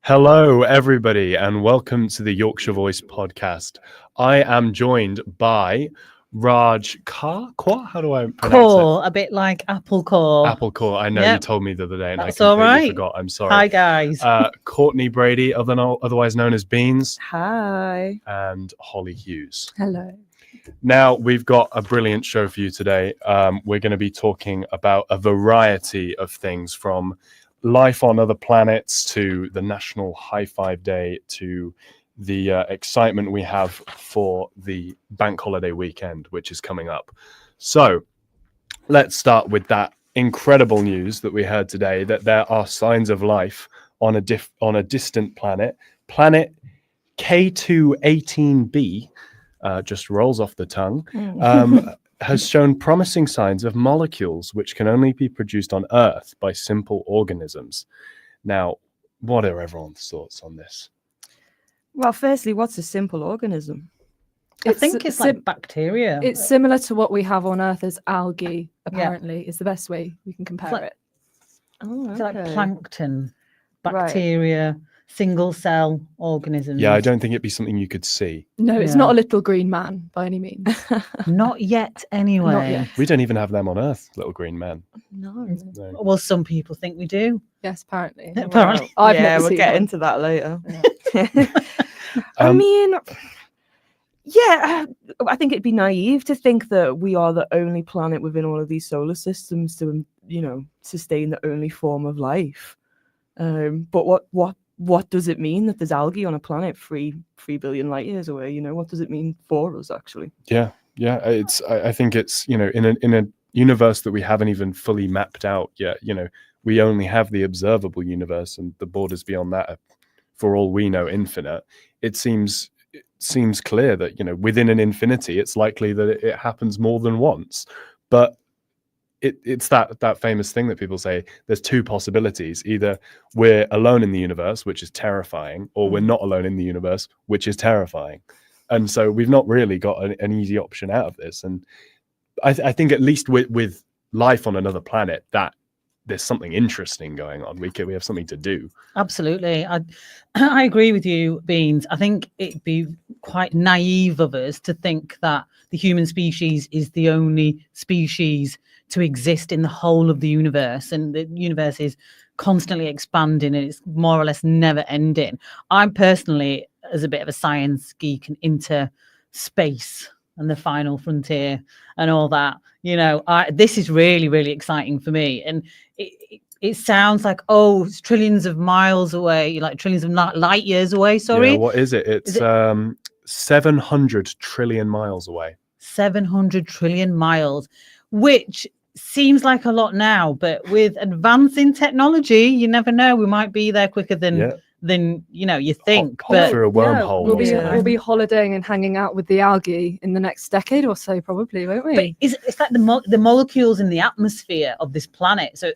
Hello, everybody, and welcome to the Yorkshire Voice podcast. I am joined by Raj Kaur. How do I pronounce Core, a bit like apple core. Apple Core. I know you told me the other day, and That's I completely all right. forgot. I'm sorry. Hi, guys. Courtney Brady, otherwise known as Beans. Hi. And Holly Hughes. Hello. Now, we've got a brilliant show for you today. We're going to be talking about a variety of things, from life on other planets to the National High Five Day to the excitement we have for the bank holiday weekend, which is coming up. So let's start with that incredible news that we heard today, that there are signs of life on a distant planet K218b. Just rolls off the tongue. Has shown promising signs of molecules which can only be produced on Earth by simple organisms. Now, what are everyone's thoughts on this? Well, firstly, what's a simple organism? I think it's like bacteria. It's similar to what we have on Earth as algae, apparently, is the best way we can compare it. Oh, It's like plankton, bacteria, single cell organisms. Yeah, I don't think it'd be something you could see. No, it's not a little green man by any means. Not yet, anyway. Not yet. We don't even have them on Earth, little green men. No. Well, some people think we do. Yes, apparently. Apparently. I've Yeah, never we'll seen get one. into that later. I mean, I think it'd be naive to think that we are the only planet within all of these solar systems to, sustain the only form of life. But what does it mean that there's algae on a planet 3 billion light years away? What does it mean for us, actually? Yeah. I think it's, in a universe that we haven't even fully mapped out yet. We only have the observable universe, and the borders beyond that are, for all we know, infinite. It seems clear that, within an infinity, it's likely that it happens more than once. But it's that famous thing that people say, there's two possibilities. Either we're alone in the universe, which is terrifying, or we're not alone in the universe, which is terrifying. And so we've not really got an easy option out of this. And I think at least with life on another planet, that there's something interesting going on. We have something to do. Absolutely. I agree with you, Beans. I think it'd be quite naive of us to think that the human species is the only species to exist in the whole of the universe, and the universe is constantly expanding and it's more or less never ending. I'm personally, as a bit of a science geek, and into space and the final frontier and all that, this is really, really exciting for me. And it sounds like, it's trillions of miles away, like trillions of light years away. Sorry. Yeah, what is it? It's 700 trillion miles away. 700 trillion miles, which seems like a lot now, but with advancing technology, you never know. We might be there quicker than you think. Hop through a wormhole. We'll be holidaying and hanging out with the algae in the next decade or so, probably, won't we? But it's like the molecules in the atmosphere of this planet. So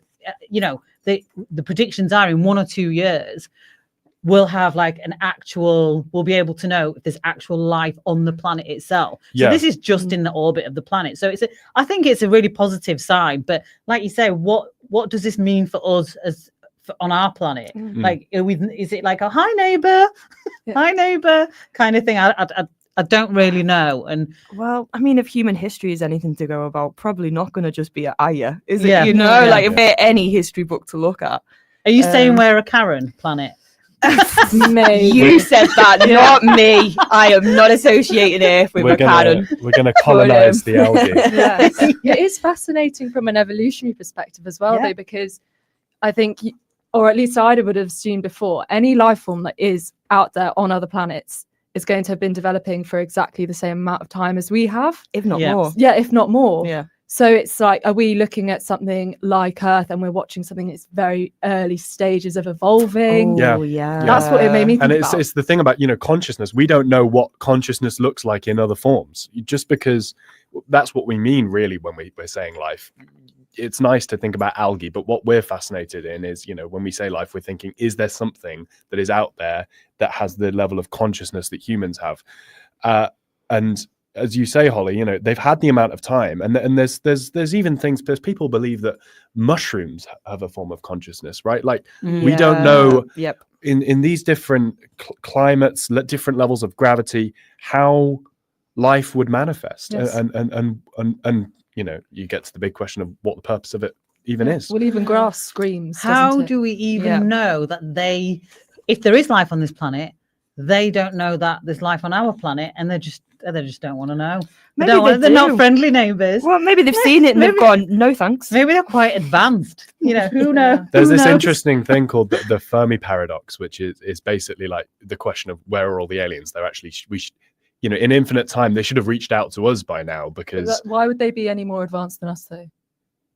the predictions are in 1 or 2 years we'll have we'll be able to know if there's actual life on the planet itself. So this is just in the orbit of the planet. So I think it's a really positive sign. But like you say, what does this mean for us on our planet? Is it like a hi neighbor, hi neighbor kind of thing? I don't really know. And well, I mean, if human history is anything to go about, probably not going to just be a Aya, is it? If there's any history book to look at. Are you saying we're a Karen planet? Me. You said that, not me. I am not associating Earth with a Karen. We're going to colonize the algae. It is fascinating from an evolutionary perspective as well, though, because I think, or at least I would have assumed before, any life form that is out there on other planets is going to have been developing for exactly the same amount of time as we have, if not more. Yeah, if not more. Yeah. So it's like, are we looking at something like Earth and we're watching something that's very early stages of evolving? Yeah. That's what it made me think about. And it's the thing about, consciousness. We don't know what consciousness looks like in other forms, just because that's what we mean, really, when we're saying life. It's nice to think about algae, but what we're fascinated in is, when we say life, we're thinking, is there something that is out there that has the level of consciousness that humans have? And as you say, Holly, they've had the amount of time, and there's even things. There's people believe that mushrooms have a form of consciousness, right? Like we don't know. Yep. in these different climates, different levels of gravity, how life would manifest. Yes. And you know, you get to the big question of what the purpose of it even is. Well, even grass screams. How doesn't it? do we even Yeah. know that if there is life on this planet, they don't know that there's life on our planet, and they just don't want to know. Maybe They're not do. friendly neighbours. Well, maybe they've seen it and they've maybe- gone, no thanks. Maybe they're quite advanced. You know, who knows? There's Who this knows? interesting thing called the Fermi paradox, which is basically like the question of where are all the aliens? They're actually you know, in infinite time, they should have reached out to us by now, But because why would they be any more advanced than us, though?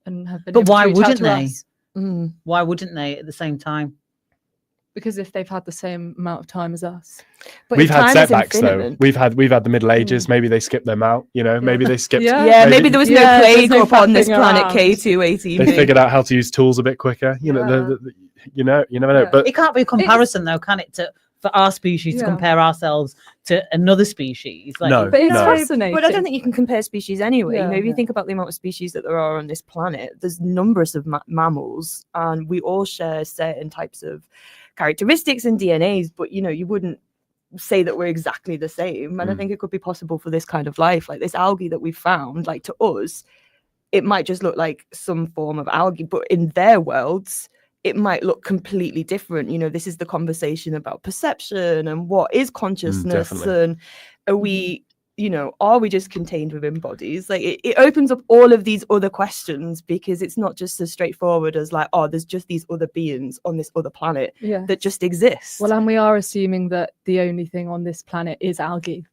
And have been But able to why reach out wouldn't to they? us? Mm. Why wouldn't they at the same time? Because if they've had the same amount of time as us. But we've if had time is setbacks though. infinite- We've had the Middle Ages. Maybe they skipped them out. You know, maybe they skipped. Yeah. Yeah, maybe there was no Yeah, there's plague no upon this faffing planet around. K218b. They figured out how to use tools a bit quicker. You know, you know, you never know. Yeah. But It can't be a comparison, though, can it? For our species to Yeah. compare ourselves to another species. Like, No. But it's No. fascinating. But I don't think you can compare species anyway. You know, Yeah. if you Yeah. think about the amount of species that there are on this planet, there's numbers of mammals, and we all share certain types of characteristics and DNAs. But you know, you wouldn't say that we're exactly the same. And I Mm. think it could be possible for this kind of life, like this algae that we found. Like to us, it might just look like some form of algae, but in their worlds, it might look completely different. You know, this is the conversation about perception and what is consciousness, definitely. and are we, you know, are we just contained within bodies? Like it opens up all of these other questions, because it's not just as straightforward as like, oh, there's just these other beings on this other planet Yeah. that just exist. Well, and we are assuming that the only thing on this planet is algae.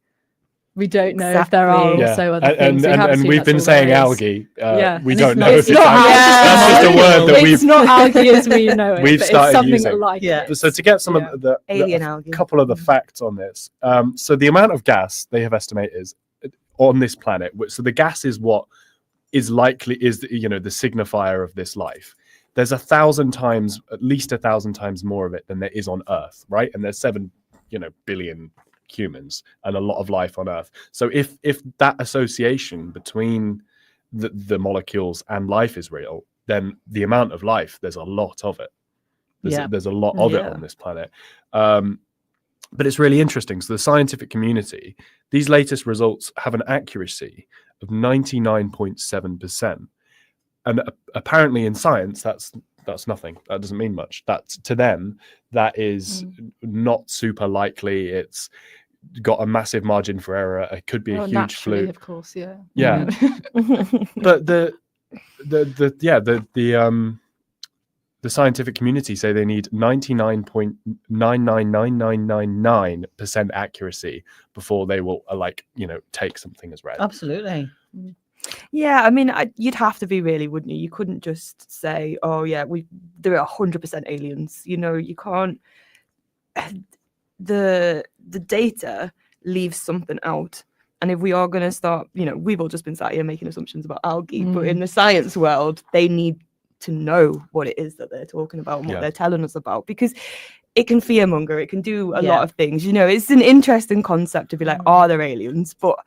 We don't know if there are Exactly. also other and, things. We have and assumed we've that's been all saying there is. algae. Yeah. We And don't it's know not- if it's it's not algae. That's just a word that It's we've not algae as we know it. we've but started it's something using. like Yeah. it. So to get some Yeah. of the Alien a algae. couple of the facts on this. So the amount of gas they have estimated on this planet. So the gas is what is likely is you know the signifier of this life. There's 1,000 times, at least 1,000 times more of it than there is on Earth, right? And there's 7 billion humans and a lot of life on Earth. So if that association between the molecules and life is real, then the amount of life, there's a lot of it. There's a lot of it Yeah. on this planet. But it's really interesting. So the scientific community, these latest results have an accuracy of 99.7%. And apparently in science, that's nothing. That doesn't mean much. That's to them, that is not super likely. It's got a massive margin for error. It could be a huge naturally, fluke. of course, yeah. Yeah. But the scientific community say they need 99.999999% accuracy before they will take something as read. Absolutely. Yeah, I mean, you'd have to be really, wouldn't you? You couldn't just say, "Oh, yeah, there are 100% aliens." You know, you can't. The data leaves something out, and if we are going to start, you know, we've all just been sat here making assumptions about algae, but in the science world, they need to know what it is that they're talking about and what they're telling us about, because it can fearmonger, it can do a lot of things. You know, it's an interesting concept to be like, are there aliens? But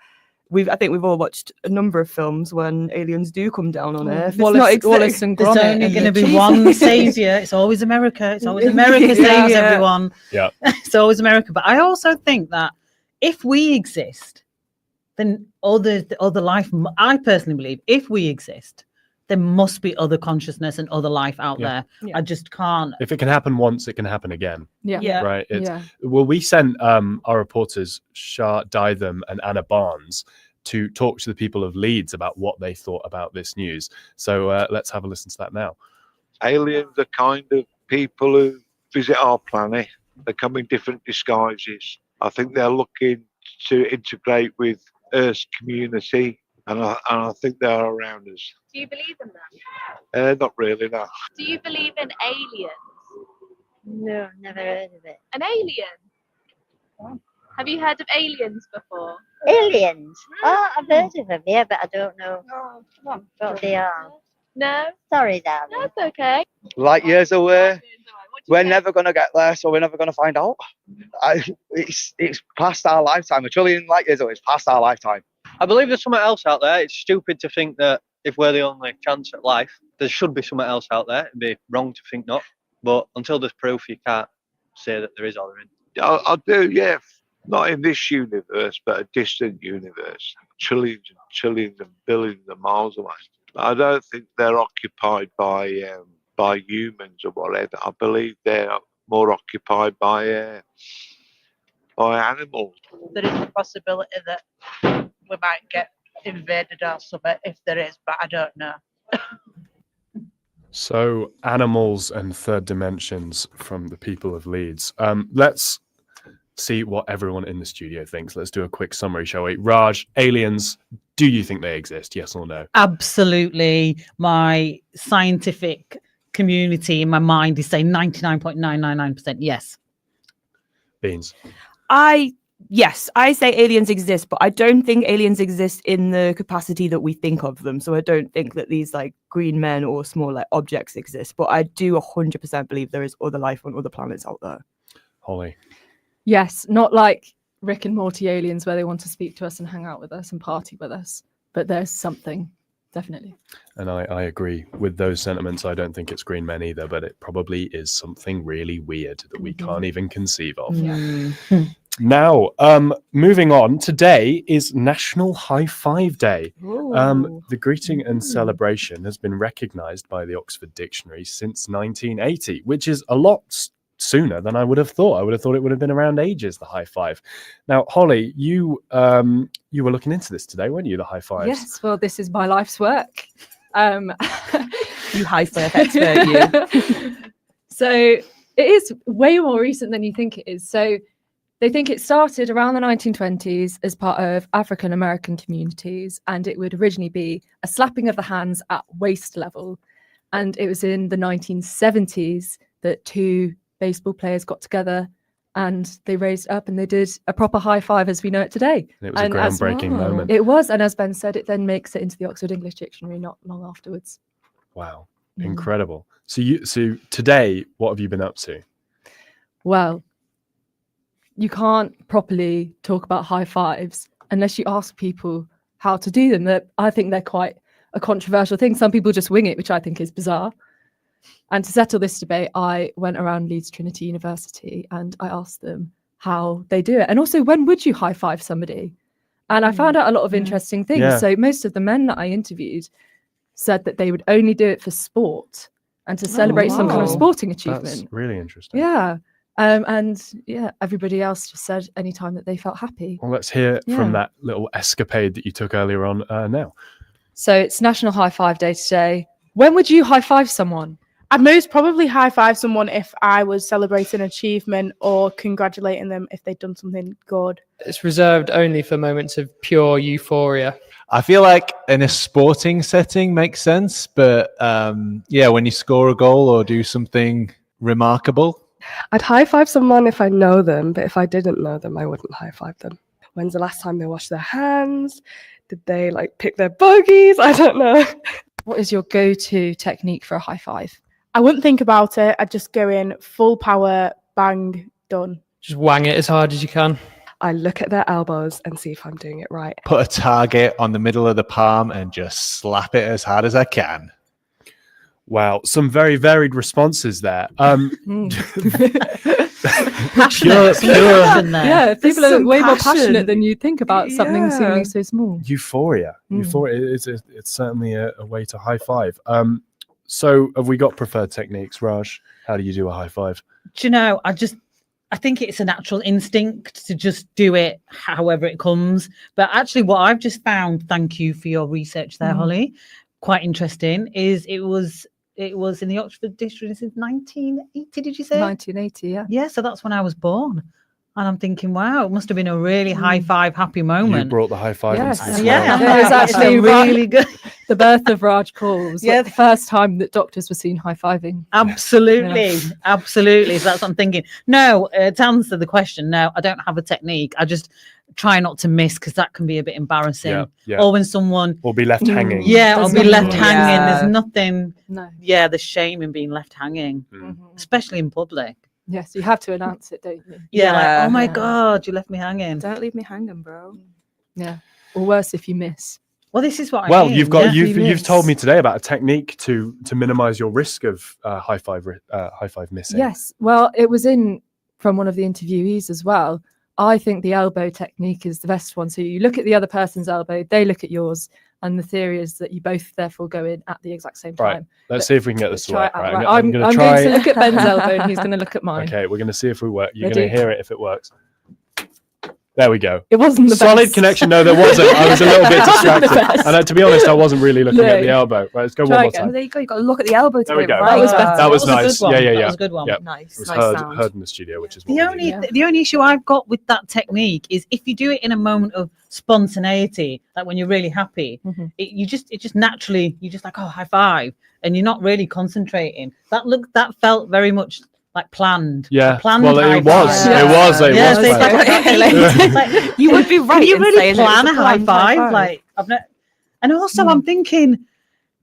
I think we've all watched a number of films when aliens do come down on Earth. Wallace and There's Gromit only and going to the be cheese. one savior. It's always America. It's always America saves everyone. Yeah. It's always America. But I also think that if we exist, then other life. I personally believe if we exist, there must be other consciousness and other life out there. Yeah. I just can't. If it can happen once, it can happen again. Yeah. Right. Yeah. Well, we sent our reporters Shah Ditham and Anna Barnes to talk to the people of Leeds about what they thought about this news. So let's have a listen to that now. Aliens are kind of people who visit our planet. They come in different disguises. I think they're looking to integrate with Earth's community, and I think they're around us. Do you believe in that? Not really, no. Do you believe in aliens? No, never heard of it. An alien? Have you heard of aliens before? Aliens? Oh, I've heard of them, yeah, but I don't know what they are. No? Sorry, darling. That's okay. Light years away. What do you We're think? never going to get there, so we're never going to find out. It's past our lifetime. A trillion light years away, it's past our lifetime. I believe there's something else out there. It's stupid to think that if we're the only chance at life, there should be something else out there. It'd be wrong to think not. But until there's proof, you can't say that there is or there isn't. I do, yeah. Not in this universe, but a distant universe, trillions and trillions and billions of miles away. I don't think they're occupied by humans or whatever. I believe they're more occupied by animals. There is a possibility that we might get invaded or something if there is, but I don't know. So animals and third dimensions from the people of Leeds. Let's see what everyone in the studio thinks. Let's do a quick summary, shall we? Raj, aliens, do you think they exist? Yes or no? Absolutely. My scientific community in my mind is saying 99.999% yes. Beans. Yes, I say aliens exist, but I don't think aliens exist in the capacity that we think of them. So I don't think that these like green men or small like objects exist. But I do 100% believe there is other life on other planets out there. Holly. Yes, not like Rick and Morty aliens where they want to speak to us and hang out with us and party with us, but there's something, definitely. And I agree with those sentiments. I don't think it's green men either, but it probably is something really weird that we can't even conceive of. Yeah. Now, moving on, today is National High Five Day. The greeting and celebration has been recognised by the Oxford Dictionary since 1980, which is a lot sooner than I would have thought. I would have thought it would have been around ages, the high five. Now, Holly, you were looking into this today, weren't you, the high fives? Yes, well, this is my life's work. You high five expert, you. So it is way more recent than you think it is. So they think it started around the 1920s as part of African American communities, and it would originally be a slapping of the hands at waist level. And it was in the 1970s that two baseball players got together and they raised up and they did a proper high five as we know it today. And it was a groundbreaking moment. It was, and as Ben said, it then makes it into the Oxford English Dictionary not long afterwards. Wow, incredible. So today, what have you been up to? Well, you can't properly talk about high fives unless you ask people how to do them. I think they're quite a controversial thing. Some people just wing it, which I think is bizarre. And to settle this debate, I went around Leeds Trinity University and I asked them how they do it. And also, when would you high five somebody? And I found out a lot of interesting things. Yeah. So most of the men that I interviewed said that they would only do it for sport and to celebrate some kind of sporting achievement. That's really interesting. Yeah. And yeah, everybody else just said anytime that they felt happy. Well, let's hear from that little escapade that you took earlier on now. So it's National High Five Day today. When would you high five someone? I'd most probably high five someone if I was celebrating an achievement or congratulating them if they'd done something good. It's reserved only for moments of pure euphoria. I feel like in a sporting setting makes sense, but yeah, when you score a goal or do something remarkable. I'd high five someone if I know them, but if I didn't know them, I wouldn't high five them. When's the last time they washed their hands? Did they like pick their bogeys? I don't know. What is your go-to technique for a high five? I wouldn't think about it. I'd just go in full power, bang, done. Just wang it as hard as you can. I look at their elbows and see if I'm doing it right. Put a target on the middle of the palm and just slap it as hard as I can. Wow, some very varied responses there. Yeah, people are way more passionate than you think about something seemingly so small. Euphoria. Euphoria. It's certainly a way to high five. So have we got preferred techniques, Raj? How do you do a high five? Do you know, I think it's a natural instinct to just do it however it comes. But actually what I've just found, thank you for your research there, Holly, quite interesting, is it was in the Oxford District since 1980, did you say? 1980, yeah. Yeah, so that's when I was born. And I'm thinking, wow, it must have been a really high five, happy moment. You brought the high five into this. Yeah, it was actually really good. The birth of Raj Kaur was like the first time that doctors were seen high-fiving. Absolutely, absolutely. So that's what I'm thinking. No, to answer the question, no, I don't have a technique. I just try not to miss because that can be a bit embarrassing. Yeah. Or when someone... Or be left hanging. Yeah, or be left hanging. There's nothing... No. Yeah, there's shame in being left hanging, especially in public. Yes, you have to announce it, don't you? Yeah, like, oh my God, you left me hanging. Don't leave me hanging, bro. Yeah. Or worse if you miss. Well, this is what I mean. you've told me today about a technique to minimize your risk of high five missing. Yes. Well, it was in from one of the interviewees as well, I think the elbow technique is the best one. So you look at the other person's elbow, they look at yours, and the theory is that you both therefore go in at the exact same time. Right. Let's see if we can get this to Try work. it out. Right. Right. I'm I'm going to look at Ben's elbow, and he's going to look at mine. Okay, we're going to see if we work. You're Ready? going to hear it if it works. There we go. It wasn't the solid best. connection. No, there wasn't. I was a little bit It wasn't the distracted. best. And to be honest, I wasn't really looking at No. the elbow. Right, let's go Try one more again. time. There you go. You got to look at the elbow to There we get it go. right. That was That was a nice. good one. Yeah, yeah, That yeah. was a good one. Yep. Nice. It was Nice sound. heard in the studio, which is what The we only need. the only issue I've got with that technique is if you do it in a moment of spontaneity, like when you're really happy, it just naturally you just like, oh, high five, and you're not really concentrating. That felt very much like planned. Yeah. Planned Well, high it was. five. It was. It Yeah, was. so it's planned. like, You would be right Can you in really saying that plan it's a high planned high five? five. Like I've not. And also, I'm thinking,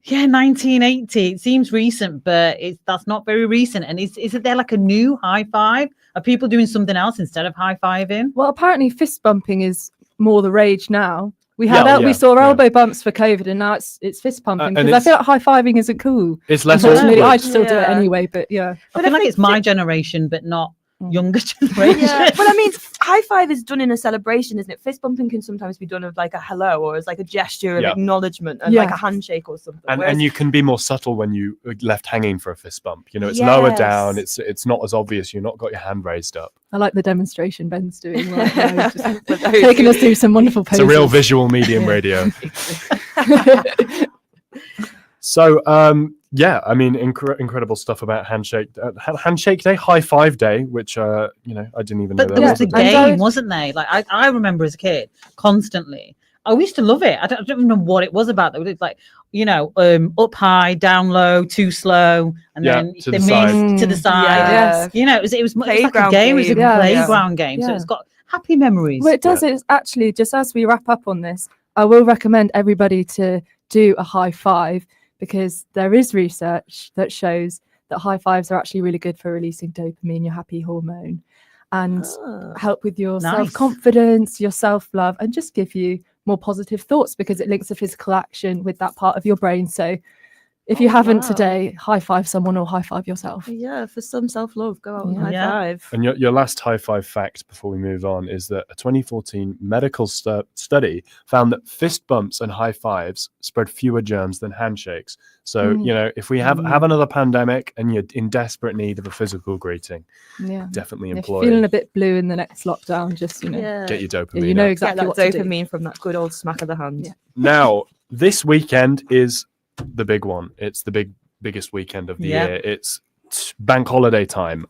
yeah, 1980. It seems recent, but that's not very recent. And is it there like a new high five? Are people doing something else instead of high fiving? Well, apparently fist bumping is more the rage now. We had Yeah, we yeah, saw yeah. elbow bumps for COVID, and now it's fist pumping and because I it's- feel like high fiving isn't cool. It's less Unfortunately, awkward. I'd still do it Yeah. anyway, but yeah. I feel like it's my generation, but not younger generation. Yeah, but I mean, high five is done in a celebration, isn't it? Fist bumping can sometimes be done of like a hello or as like a gesture of Yeah. acknowledgement and Yeah. like a handshake or something. And Whereas- you can be more subtle when you are left hanging for a fist bump. You know, it's lower Yes. down. It's not as obvious. You've not got your hand raised up. I like the demonstration Ben's doing right now. He's just taking us through some wonderful It's poses. a real visual medium radio. So, yeah, I mean, incredible stuff about Handshake Day, High Five Day, which, I didn't even know But there there was was a the day. game, wasn't there? Like I remember as a kid constantly. I used to love it. I don't even know what it was about. It was like, up high, down low, too slow, and Yeah, then to they the side. missed to the side. Yes. It was like a Playground game. It was a game. Yeah. playground game. So Yeah. it's got happy memories. Well, it does. It's actually, just as we wrap up on this, I will recommend everybody to do a high five because there is research that shows that high fives are actually really good for releasing dopamine, your happy hormone, and help with your Nice. self-confidence, your self-love, and just give you more positive thoughts because it links a physical action with that part of your brain. So if you haven't wow. today, high five someone or high five yourself. Yeah, for some self-love, go out and high Yeah. five. And your last high five fact before we move on is that a 2014 medical study found that fist bumps and high fives spread fewer germs than handshakes. So, if we have another pandemic and you're in desperate need of a physical greeting, Yeah. definitely If employ you're feeling a bit blue in the next lockdown, just, Yeah. get your dopamine. you know up. exactly Get what that to do. dopamine from that good old smack of the hand. Yeah. Now, this weekend is the big one. It's the biggest weekend of the Yeah. year. It's bank holiday time.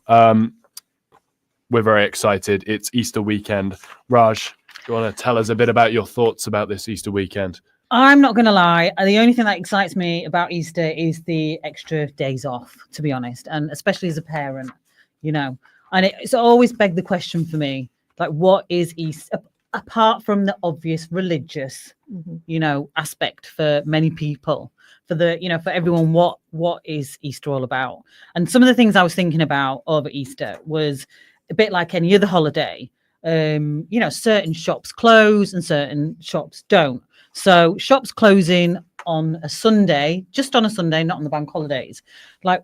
We're very excited. It's Easter weekend. Raj, do you want to tell us a bit about your thoughts about this Easter weekend? I'm not going to lie. The only thing that excites me about Easter is the extra days off, to be honest, and especially as a parent, and it's always begged the question for me, like, what is Easter apart from the obvious religious, aspect for many people, for everyone, what is Easter all about? And some of the things I was thinking about over Easter was a bit like any other holiday. Certain shops close and certain shops don't. So shops closing on a Sunday, just on a Sunday, not on the bank holidays. Like,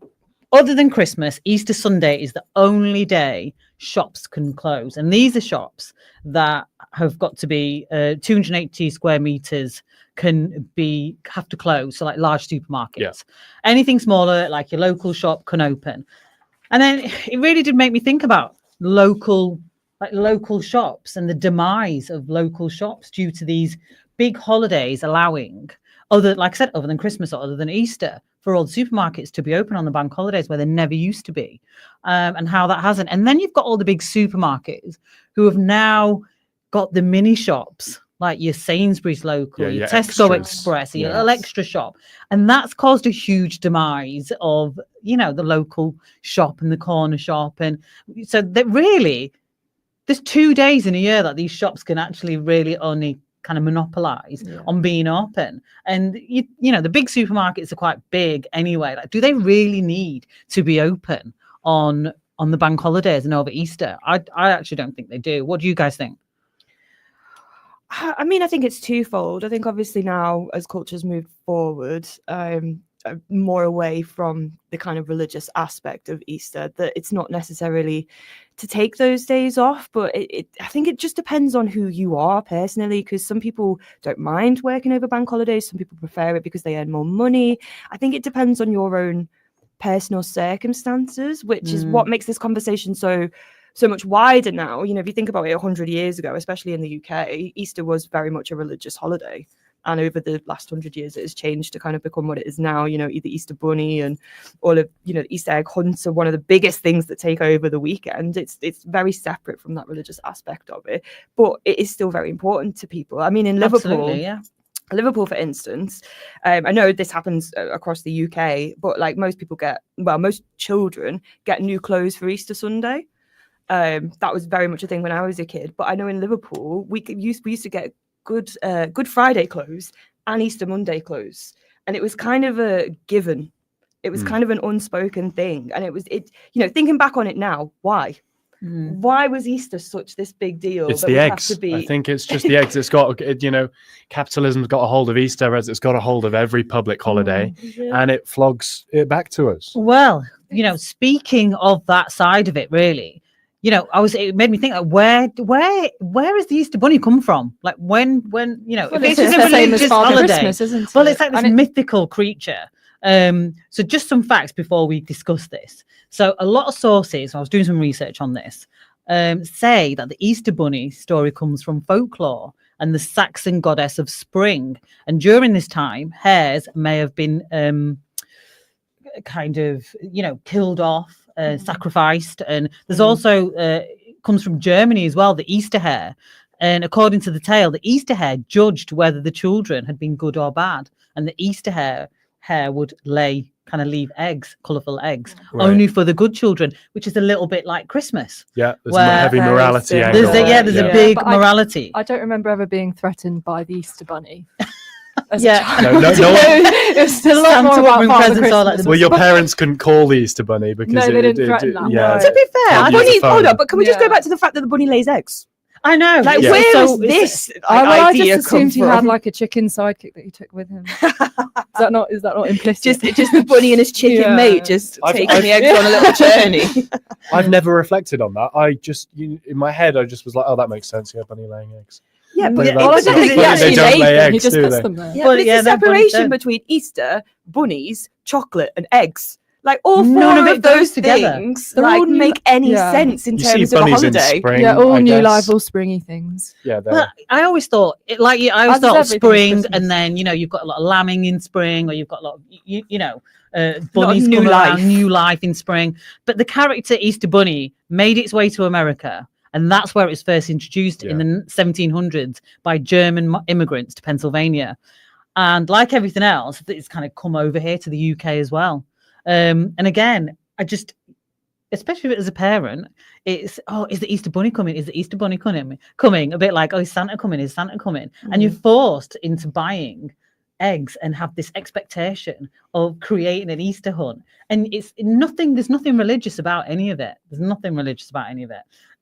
other than Christmas, Easter Sunday is the only day shops can close. And these are shops that have got to be 280 square meters have to close. So like large supermarkets. Yeah. Anything smaller, like your local shop, can open. And then it really did make me think about local shops and the demise of local shops due to these big holidays allowing other than Christmas or other than Easter, for all the supermarkets to be open on the bank holidays where they never used to be, and how that hasn't. And then you've got all the big supermarkets who have now got the mini shops like your Sainsbury's local, your Tesco extras. Express, your Yes. little extra shop. And that's caused a huge demise of, the local shop and the corner shop. And so that really, there's 2 days in a year that these shops can actually really only kind of monopolize on being open. And the big supermarkets are quite big anyway. Like, do they really need to be open on the bank holidays and over Easter? I actually don't think they do. What do you guys think? I mean, I think it's twofold. I think obviously now as culture's moved forward, more away from the kind of religious aspect of Easter, that it's not necessarily to take those days off, but I think it just depends on who you are personally, because some people don't mind working over bank holidays, some people prefer it because they earn more money. I think it depends on your own personal circumstances, which is what makes this conversation so much wider now. You know, if you think about it, 100 years ago, especially in the UK, Easter was very much a religious holiday. And over the last 100 years, it has changed to kind of become what it is now. You know, the Easter Bunny and all of, you know, the Easter egg hunts are one of the biggest things that take over the weekend. It's very separate from that religious aspect of it, but it is still very important to people. I mean, in Liverpool, Liverpool, for instance, I know this happens across the UK, but like most children get new clothes for Easter Sunday. That was very much a thing when I was a kid. But I know in Liverpool, we used to get Good Friday clothes and Easter Monday clothes, and it was kind of a given. It was kind of an unspoken thing, and it you know, thinking back on it now, why was Easter such this big deal? It's that the we eggs. have to be... I think it's just the eggs. It's got, you know, capitalism's got a hold of Easter as it's got a hold of every public holiday, and it flogs it back to us. Well, you know, speaking of that side of it, really, you know, it made me think, like, where is the Easter Bunny come from? Like when you know, Well, if it's a the same as religious Father holiday, Christmas, isn't it? well, it's like this And mythical creature. So just some facts before we discuss this. So a lot of sources, I was doing some research on this, say that the Easter Bunny story comes from folklore and the Saxon goddess of spring. And during this time, hares may have been kind of, you know, killed off, sacrificed. And there's also comes from Germany as well, the Easter hare. And according to the tale, the Easter hare judged whether the children had been good or bad, and the Easter hare would leave eggs, colourful eggs, only for the good children, which is a little bit like Christmas. Yeah, there's a heavy morality angle. There's a big morality. I don't remember ever being threatened by the Easter Bunny. No, It was still a lot more about Father Christmas. Well, your parents couldn't call the Easter Bunny because they didn't threaten that. Yeah, To be fair, hold up, but can we just Yeah. go back to the fact that the bunny lays eggs? I know. Like, Yeah. where So is this I idea just come assumed he from? had like a chicken sidekick that he took with him. Is that not implicit? just the bunny and his chicken mate just taking the eggs on a little journey. I've never reflected on that. I just, in my head, I just was like, oh, that makes sense. Yeah, bunny laying eggs. Yeah, But but that's I not- don't think he they actually don't laid lay them, he eggs, just do puts they? them there. Yeah, but it's the they're bunnies separation then. between Easter, bunnies, chocolate, and eggs. Like all four None of of it goes those together. things They're like all new- make any yeah. sense in You see terms of a bunnies in holiday. spring. Yeah, all I new guess. life, all springy things. Yeah, Well, I always thought I always As is thought everything spring, with Christmas. and then, you know, you've got a lot of lambing in spring, or you've got a lot of bunnies new coming life. around, new life in spring. But the character Easter Bunny made its way to America, and that's where it was first introduced in the 1700s by German immigrants to Pennsylvania. And like everything else, it's kind of come over here to the UK as well. And again, especially as a parent, it's, is the Easter Bunny coming? Is the Easter Bunny coming? A bit like, is Santa coming? Is Santa coming? And you're forced into buying eggs and have this expectation of creating an Easter hunt. And there's nothing religious about any of it.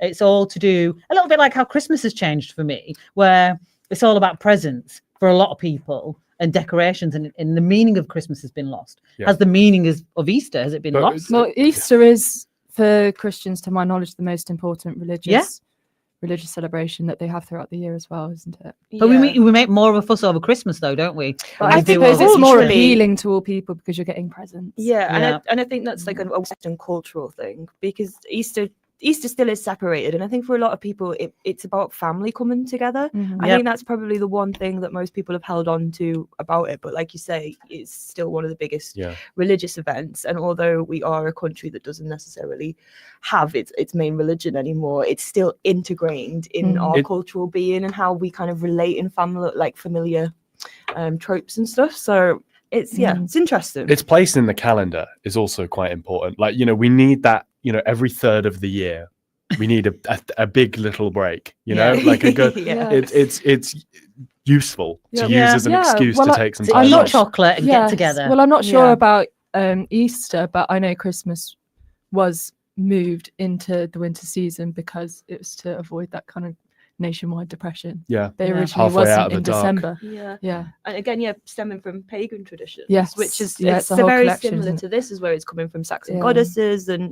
It's all to do a little bit like how Christmas has changed for me, where it's all about presents for a lot of people and decorations, and the meaning of Christmas has been lost. Yeah. Has the meaning of Easter, has it been lost? Well, Easter is, for Christians, to my knowledge, the most important religious celebration that they have throughout the year as well, isn't it? But we make more of a fuss over Christmas, though, don't we? But I suppose it's more appealing to all people because you're getting presents. Yeah, and I think that's like a Western cultural thing, because Easter still is separated, and I think for a lot of people it's about family coming together. I think that's probably the one thing that most people have held on to about it. But like you say, it's still one of the biggest religious events, and although we are a country that doesn't necessarily have its main religion anymore, it's still integrated in our cultural being and how we kind of relate in familiar tropes and stuff. So it's it's interesting. Its place in the calendar is also quite important. Like, you know, we need that, you know, every third of the year we need a big little break, you know, like a good it's useful to use as an excuse to take some time off. Chocolate and get together. Well, I'm not sure about Easter, but I know Christmas was moved into the winter season because it was to avoid that kind of nationwide depression. Yeah. They Yeah. originally Halfway out wasn't of in the dark. December. Yeah. Yeah. And again, stemming from pagan traditions, Yes. which is Yeah, it's it's a whole very collection, similar isn't to this, is where it's coming from Saxon Yeah. goddesses, and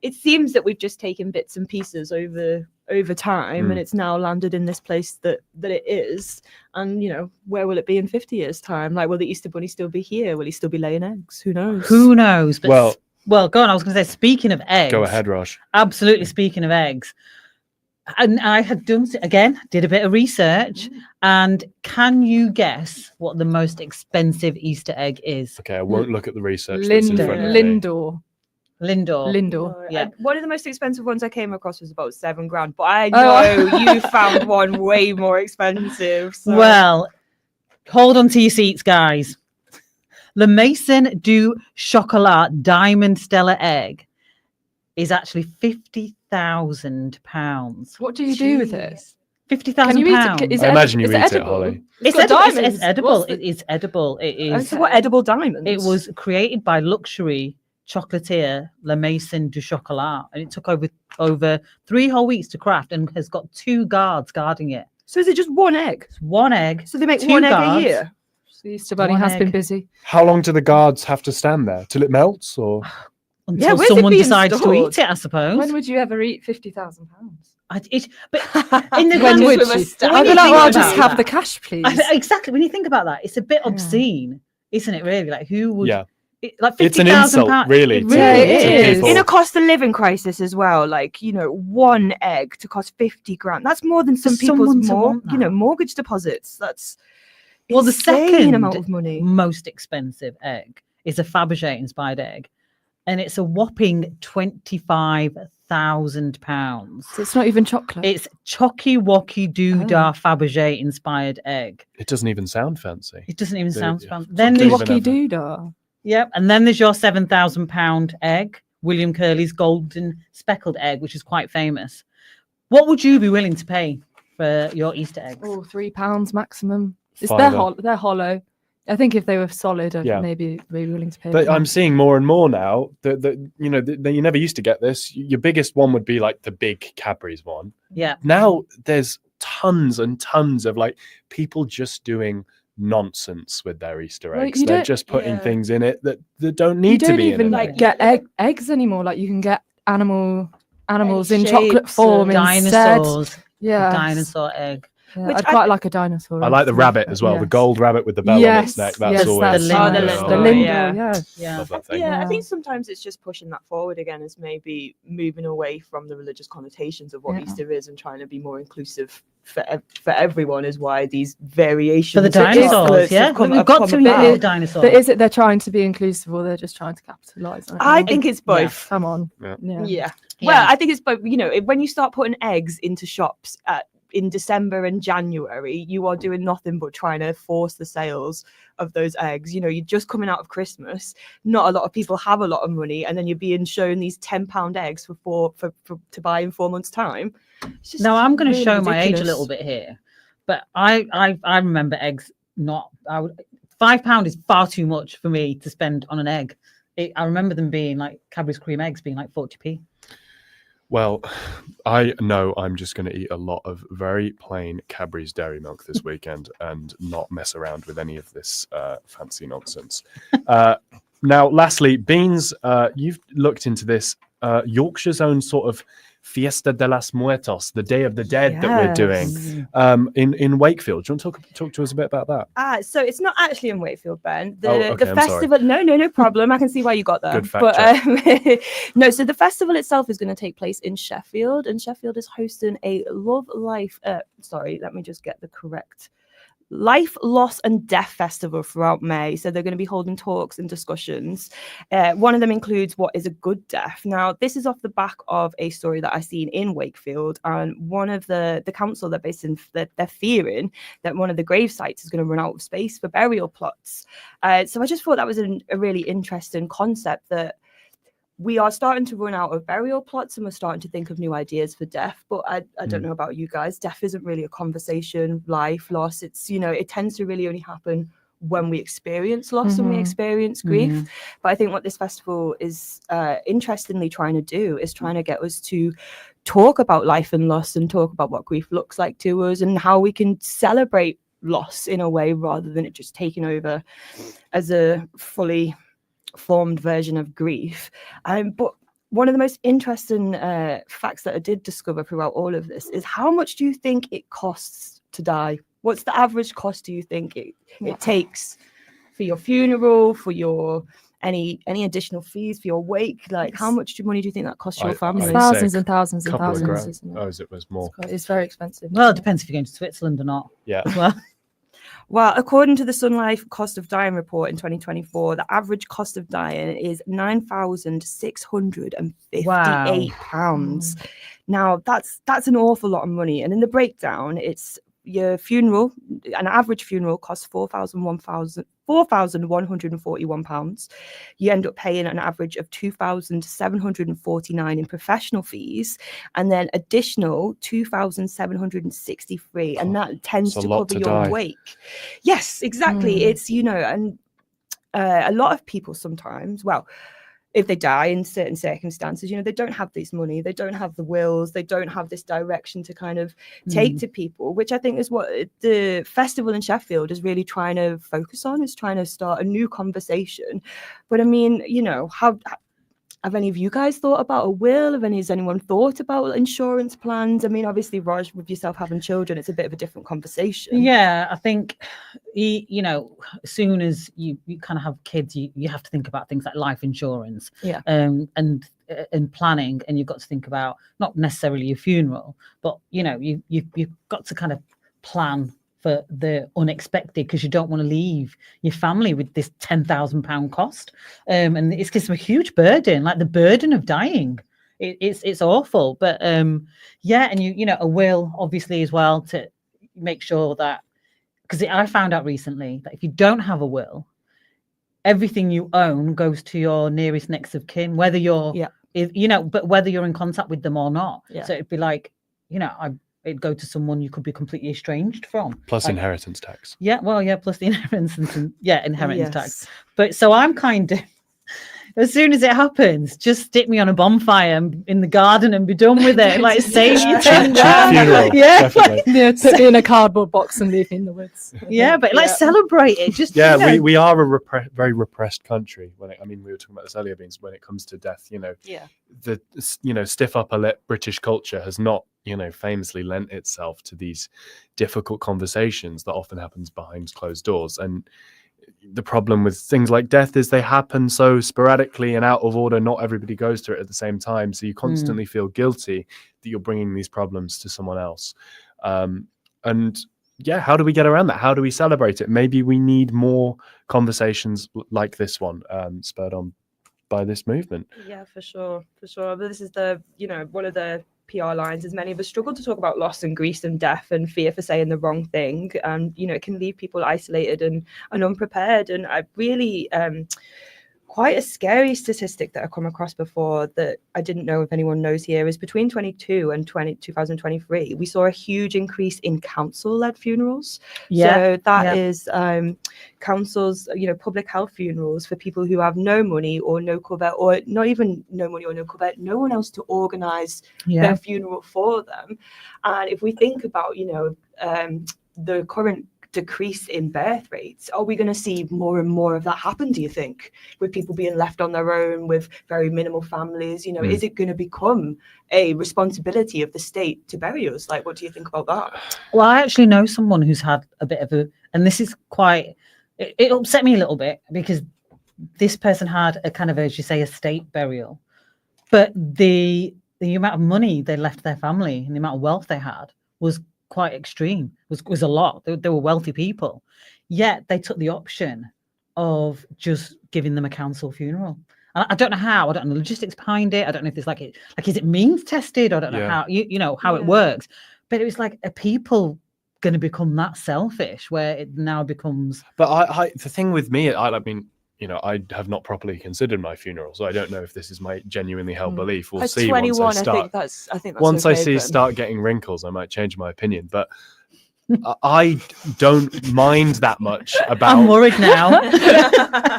it seems that we've just taken bits and pieces over time, and it's now landed in this place that it is. And where will it be in 50 years' time? Like, will the Easter Bunny still be here? Will he still be laying eggs? Who knows? Who knows? But Well- well, go on. I was going to say, speaking of eggs. Go ahead, Rosh. Absolutely. Speaking of eggs, and I had did a bit of research, and can you guess what the most expensive Easter egg is? Okay, I won't look at the research that's in front of me. Lindor. Lindor. Yeah. One of the most expensive ones I came across was about £7,000, but I Oh. know you found one way more expensive. So. Well, hold on to your seats, guys. Le Maison du Chocolat Diamond Stella Egg is actually £50,000. What do you do with it? £50,000. Can you eat it? Is I imagine you is eat it, edible? Holly. It's got edible. diamonds. It's edible. What's the- It is edible. It is. So what edible diamonds? It was created by luxury chocolatier Le Maison du Chocolat, and it took over 3 whole weeks to craft, and has got 2 guards guarding it. So is it just one egg? It's 1 egg. So they make 2 one egg guards. a year. The Easter Bunny One has been egg. busy. How long do the guards have to stand there till it melts? Or Until where's it someone being decides to stored? eat it, I suppose. When would you ever eat £50,000? But in the When grand would scheme- you? when I'd you be like, think well, about just have that- the cash, please. Exactly. When you think about that, it's a bit obscene, isn't it? Really, like who would? Yeah. Like It's an £50,000 insult, really, It to- really to is. people. In a cost of living crisis as well, like one egg to cost 50 grand. That's more than some someone people's to want that. mortgage deposits. That's Well, the insane second amount of money. most expensive egg is a Fabergé inspired egg, and it's a whopping £25,000. So it's not even chocolate. It's Chocky Wocky Doodah Fabergé inspired egg. it doesn't even sound fancy. It doesn't even The- sound yeah. fancy. Then Don't there's even Wocky have Doodah. Yep, and then there's your £7,000 egg, William Curley's golden speckled egg, which is quite famous. What would you be willing to pay for your Easter eggs? Oh, £3 maximum. It's Fiver. they're hollow. I think if they were solid, I'd Yeah. maybe be willing to pay. a But bit more. I'm seeing more and more now that you never used to get this. Your biggest one would be like the big Cadbury's one. Yeah. Now there's tons and tons of like people just doing nonsense with their Easter Well, eggs. you They're don't- just putting yeah. things in it that don't You need to don't be even in like it. get eggs anymore. Like you can get animals Egg in chocolate shapes form and instead. Dinosaurs. Yeah, Dinosaur egg. Yeah, Which I'd I quite thi- like a dinosaur. I like the egg. rabbit as well, the Yes. gold rabbit with the bell on Yes, its neck. That's yes, always that's the the Lindor, Lindor, yeah. yeah. Yeah. love that thing. Yeah, I Yeah. think sometimes it's just pushing that forward again, as maybe moving away from the religious connotations of what Yeah. Easter is and trying to be more inclusive for everyone. Is why these variations For the of dinosaurs, chocolates yeah. have come, We've have got come to about. include the dinosaurs. But is it they're trying to be inclusive or they're just trying to capitalise on it? I more? think it's Yeah. both. Come on. Yeah. Yeah. Yeah. Well, I think it's both. When you start putting eggs into shops in December and January, you are doing nothing but trying to force the sales of those eggs. You're just coming out of Christmas. Not a lot of people have a lot of money, and then you're being shown these £10 eggs for to buy in 4 months' time. It's just Now I'm going to really show my age a ridiculous. little bit here, but I remember eggs. £5 is far too much for me to spend on an egg. I remember them being like Cadbury's cream eggs being like 40p. Well, I know I'm just going to eat a lot of very plain Cadbury's dairy milk this weekend and not mess around with any of this fancy nonsense. Now, lastly, Beans, you've looked into this Yorkshire's own sort of Fiesta de las Muertos, the Day of the Dead that we're doing in Wakefield. Do you want to talk to us a bit about that? So it's not actually in Wakefield, Ben. Oh, okay, The I'm sorry. festival. No problem. I can see why you got there. Good fact But no. So the festival itself is going to take place in Sheffield, and Sheffield is hosting a Love Life. Sorry, let me just get the correct. Life, Loss and Death Festival throughout May. So they're going to be holding talks and discussions. One of them includes what is a good death. Now, this is off the back of a story that I've seen in Wakefield, and one of the council they're based in, they're fearing that one of the grave sites is going to run out of space for burial plots. So I just thought that was a really interesting concept, that we are starting to run out of burial plots and we're starting to think of new ideas for death. But I don't know about you guys. Death isn't really a conversation. Life, loss, it's, it tends to really only happen when we experience loss and we experience grief. But I think what this festival is interestingly trying to do is trying to get us to talk about life and loss and talk about what grief looks like to us and how we can celebrate loss in a way rather than it just taking over as a fully formed version of grief. But one of the most interesting facts that I did discover throughout all of this is how much do you think it costs to die? What's the average cost do you think it takes for your funeral, for your any additional fees for your wake? Like how much money do you think that costs your family? Thousands and thousands and couple of thousands, grand. isn't it? Oh, it was more. It's very expensive. Well, it depends if you're going to Switzerland or not. Yeah. Well, according to the Sun Life Cost of Dying report in 2024, the average cost of dying is £9,658. Now, that's an awful lot of money. And in the breakdown, it's your funeral, an average funeral costs £4,141. You end up paying an average of £2,749 in professional fees, and then additional £2,763, and that tends to cover your wake. Yes, exactly. It's, you know, and a lot of people sometimes, well, if they die in certain circumstances, you know, they don't have this money, they don't have the wills, they don't have this direction to kind of take to people, which I think is what the festival in Sheffield is really trying to focus on, is trying to start a new conversation. But I mean, you know, have any of you guys thought about a will? Has anyone thought about insurance plans? I mean, obviously, Raj, with yourself having children, it's a bit of a different conversation. Yeah, I think, you know, as soon as you kind of have kids, you have to think about things like life insurance, and planning, and you've got to think about not necessarily your funeral, but you know, you've got to kind of plan for the unexpected, because you don't want to leave your family with this £10,000 cost, and it's just a huge burden, like the burden of dying. It's awful, but yeah, and you know, a will obviously as well, to make sure that, because I found out recently that if you don't have a will, everything you own goes to your nearest next of kin, whether you're you know, but whether you're in contact with them or not. So it'd be like, you know, it'd go to someone you could be completely estranged from. Plus like, inheritance tax. Yeah, well, yeah, plus the inheritance tax. But so I'm kind of, as soon as it happens, just stick me on a bonfire in the garden and be done with it. Like, save your £10 grand. Put me in a cardboard box and leave me in the woods. But like, celebrate it. Just, yeah, you know. we are a very repressed country. I mean, we were talking about this earlier, Beans, when it comes to death, you know, the, you know, stiff upper lip British culture has not, you know, famously lent itself to these difficult conversations that often happens behind closed doors. And the problem with things like death is they happen so sporadically and out of order. Not everybody goes through it at the same time. So you constantly feel guilty that you're bringing these problems to someone else. And yeah, how do we get around that? How do we celebrate it? Maybe we need more conversations like this one, spurred on by this movement. Yeah, for sure. But this is the, you know, one of the PR lines is many of us struggle to talk about loss and grief and death and fear for saying the wrong thing. And, you know, it can leave people isolated and unprepared. And I really, quite a scary statistic that I come across before that I didn't know if anyone knows here is between 22 and 2023, we saw a huge increase in council-led funerals. So that is councils, you know, public health funerals for people who have no money or no cover, or not even no money or no cover, no one else to organise their funeral for them. And if we think about, you know, the current decrease in birth rates, are we going to see more and more of that happen, do you think, with people being left on their own with very minimal families? You know, is it going to become a responsibility of the state to bury us? Like, what do you think about that? Well, I actually know someone who's had a bit of a, and this is quite, it upset me a little bit, because this person had a kind of, as you say, a state burial, but the amount of money they left their family and the amount of wealth they had was quite extreme, was a lot. They were wealthy people, yet they took the option of just giving them a council funeral. And I don't know how, I don't know the logistics behind it, I don't know if it's like is it means tested, I don't know how you know how it works, but it was like, are people going to become that selfish where it now becomes? But I the thing with me, I mean, you know, I have not properly considered my funeral, so I don't know if this is my genuinely held belief. We'll see 21, once I start. I think that's once okay, I start getting wrinkles, I might change my opinion. But I don't mind that much about. I'm worried now.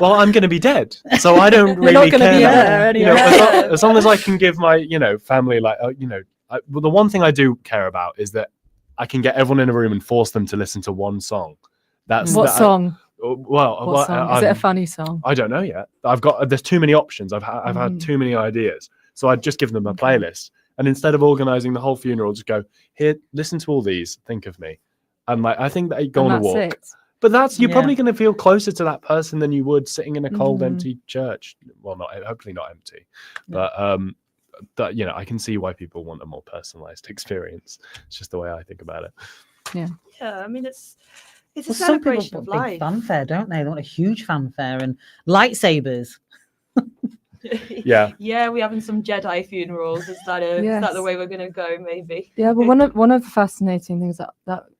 Well, I'm going to be dead, so I don't You're not really gonna care. be that there much. anyway. As long as I can give my, family well, the one thing I do care about is that I can get everyone in a room and force them to listen to one song. What song? What song? Is it a funny song? I don't know yet. There's too many options. I've had too many ideas, so I'd just give them a playlist, and instead of organising the whole funeral, just go here, listen to all these, think of me, and I think that you go And on a that's walk. it. But you're Yeah. probably going to feel closer to that person than you would sitting in a cold, empty church. Well, hopefully not empty, but that I can see why people want a more personalised experience. It's just the way I think about it. Yeah, I mean it's a Well, some people celebration want of big life. fanfare, don't they? They want a huge fanfare and lightsabers. Yeah. Yeah, we're having some Jedi funerals. Is that the Yes. way we're gonna go? Maybe. Yeah, but one of the fascinating things that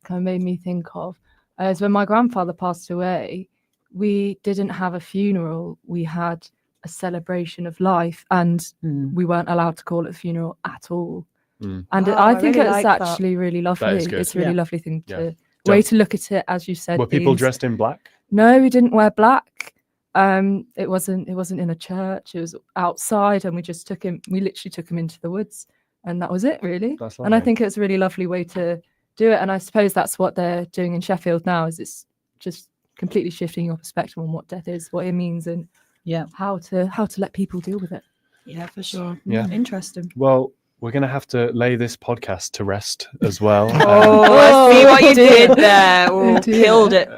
kind of made me think of is when my grandfather passed away, we didn't have a funeral. We had a celebration of life, and we weren't allowed to call it a funeral at all. Mm. And Oh, I I think really it's like that. actually really lovely. That is good. It's a really Yeah. lovely thing Yeah. to Don't- way to look at it, as you said. Were people Beans. dressed in black? No, we didn't wear black. It wasn't in a church. It was outside, and we literally took him into the woods, and that was it, really. That's And I lovely. think it's a really lovely way to do it. And I suppose that's what they're doing in Sheffield now. Is it's just completely shifting your perspective on what death is, what it means, and how to let people deal with it. Yeah, for sure. Yeah. Interesting. Well, we're going to have to lay this podcast to rest as well. Oh, I see what you dear. did there. Oh, Oh, dear. killed it.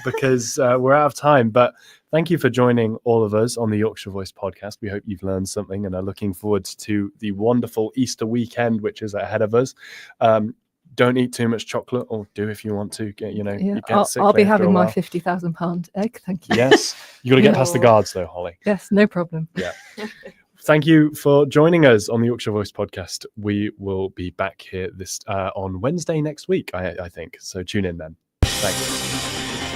Because we're out of time. But thank you for joining all of us on the Yorkshire Voice podcast. We hope you've learned something and are looking forward to the wonderful Easter weekend, which is ahead of us. Don't eat too much chocolate, or do if you want to. You get sick I'll be after a having my while. £50,000 egg. Thank you. Yes, you got to get past the guards though, Holly. Yes, no problem. Yeah. Thank you for joining us on the Yorkshire Voice podcast. We will be back here on Wednesday next week, I think. So tune in then. Thanks.